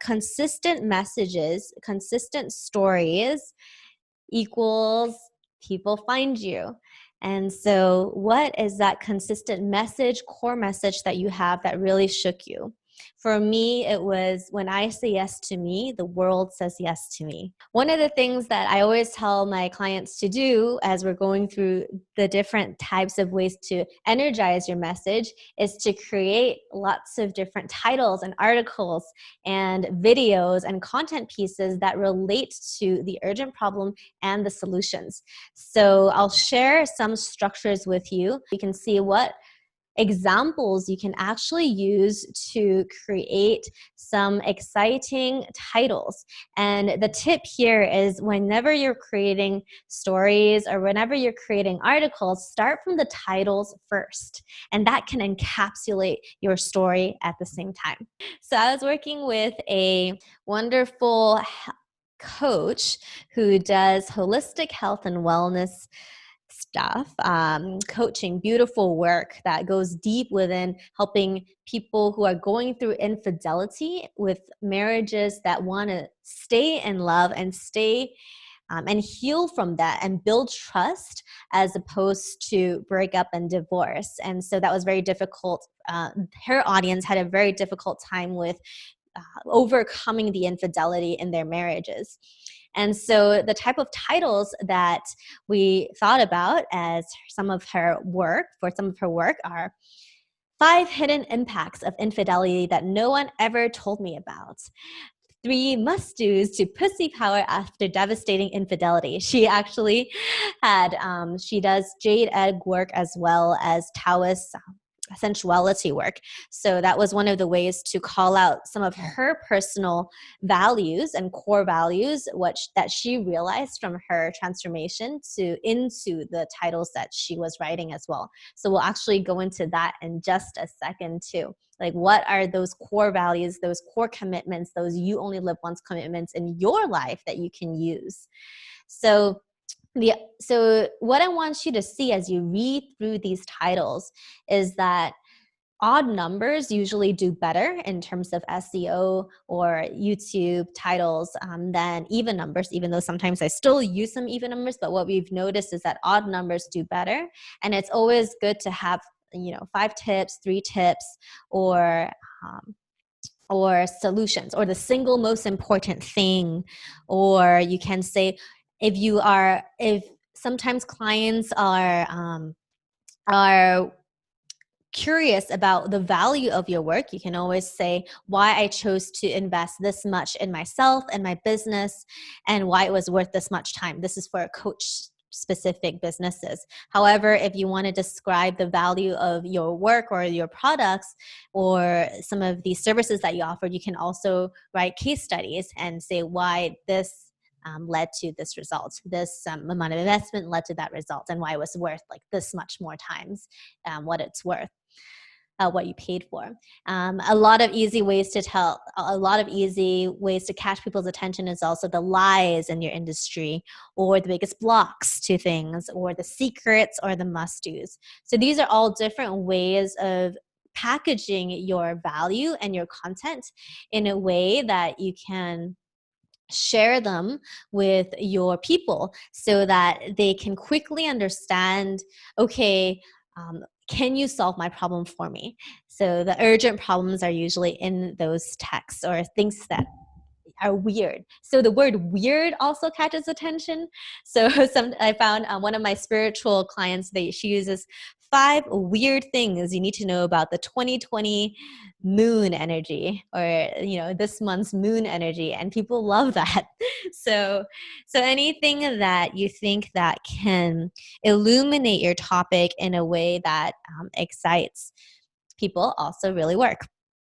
consistent messages, consistent stories equals people find you. And so what is that consistent message, core message that you have that really shook you? For me, it was when I say yes to me, the world says yes to me. One of the things that I always tell my clients to do as we're going through the different types of ways to energize your message is to create lots of different titles and articles and videos and content pieces that relate to the urgent problem and the solutions. So I'll share some structures with you. You can see what examples you can actually use to create some exciting titles. And the tip here is whenever you're creating stories or whenever you're creating articles, start from the titles first. And that can encapsulate your story at the same time. So I was working with a wonderful coach who does holistic health and wellness stuff, coaching, beautiful work that goes deep within helping people who are going through infidelity with marriages that want to stay in love and stay and heal from that and build trust as opposed to break up and divorce. And so that was very difficult. Her audience had a very difficult time with overcoming the infidelity in their marriages. And so the type of titles that we thought about as some of her work, are 5 hidden impacts of infidelity that no one ever told me about. 3 must-dos to pussy power after devastating infidelity. She actually had, she does jade egg work as well as Taoist sensuality work. So that was one of the ways to call out some of her personal values and core values, that she realized from her transformation into the titles that she was writing as well. So we'll actually go into that in just a second too. Like, what are those core values, those core commitments, those you only live once commitments in your life that you can use? So what I want you to see as you read through these titles is that odd numbers usually do better in terms of SEO or YouTube titles than even numbers, even though sometimes I still use some even numbers. But what we've noticed is that odd numbers do better. And it's always good to have, 5 tips, 3 tips, or solutions, or the single most important thing. Or you can say, if sometimes clients are curious about the value of your work, you can always say why I chose to invest this much in myself and my business and why it was worth this much time. This is for coach specific businesses. However, if you want to describe the value of your work or your products or some of the services that you offer, you can also write case studies and say why this led to this result. This amount of investment led to that result, and why it was worth like this much more times what it's worth. What you paid for. A lot of easy ways to catch people's attention is also the lies in your industry, or the biggest blocks to things, or the secrets, or the must-dos. So these are all different ways of packaging your value and your content in a way that you can share them with your people so that they can quickly understand, okay, can you solve my problem for me? So the urgent problems are usually in those texts or things that are weird. So the word weird also catches attention. So I found one of my spiritual clients, she uses 5 weird things you need to know about the 2020 moon energy, or this month's moon energy, and people love that. So anything that you think that can illuminate your topic in a way that excites people also really work.